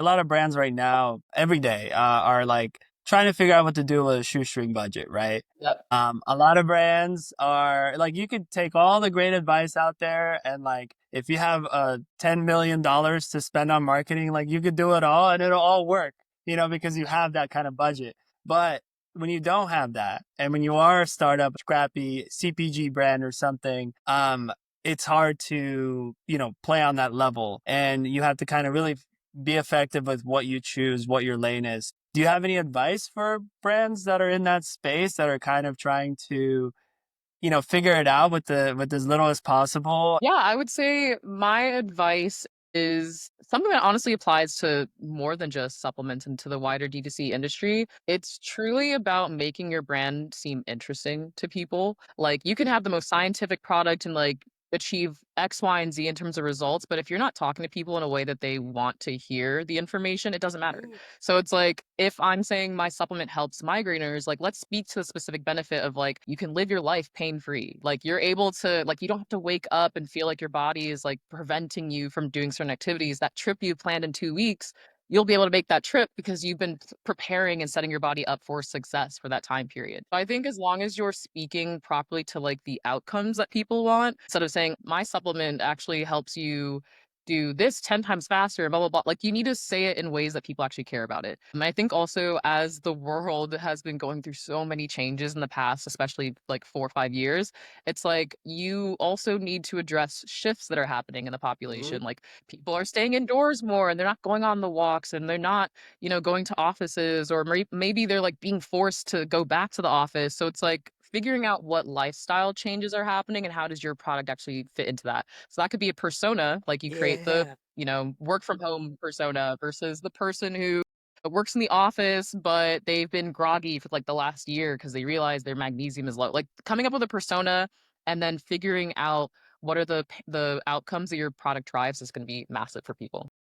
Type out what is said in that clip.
a lot of brands right now, every day, are like trying to figure out what to do with a shoestring budget, right? Yep. A lot of brands are like, you could take all the great advice out there, and like, if you have $10 million to spend on marketing, like you could do it all and it'll all work, because you have that kind of budget. But when you don't have that, and when you are a startup, scrappy CPG brand or something, it's hard to, play on that level. And you have to kind of really be effective with what you choose, what your lane is. Do you have any advice for brands that are in that space that are kind of trying to, figure it out with as little as possible? Yeah, I would say my advice is something that honestly applies to more than just supplements and to the wider D2C industry. It's truly about making your brand seem interesting to people. Like you can have the most scientific product and like achieve X, Y, and Z in terms of results, but if you're not talking to people in a way that they want to hear the information, it doesn't matter. So it's like if I'm saying my supplement helps migraineurs, like let's speak to the specific benefit of like you can live your life pain free. Like you're able to like you don't have to wake up and feel like your body is like preventing you from doing certain activities. That trip you planned in 2 weeks, you'll be able to make that trip because you've been preparing and setting your body up for success for that time period. So I think as long as you're speaking properly to like the outcomes that people want, instead of saying my supplement actually helps you do this 10 times faster, blah, blah, blah. Like you need to say it in ways that people actually care about it. And I think also as the world has been going through so many changes in the past, especially like 4 or 5 years, it's like you also need to address shifts that are happening in the Mhm. population. Like people are staying indoors more and they're not going on the walks and they're not, going to offices or maybe they're like being forced to go back to the office. So it's like figuring out what lifestyle changes are happening and how does your product actually fit into that. So that could be a persona, like you create the, Yeah. work from home persona versus the person who works in the office, but they've been groggy for like the last year because they realize their magnesium is low. Like coming up with a persona and then figuring out what are the outcomes that your product drives is going to be massive for people.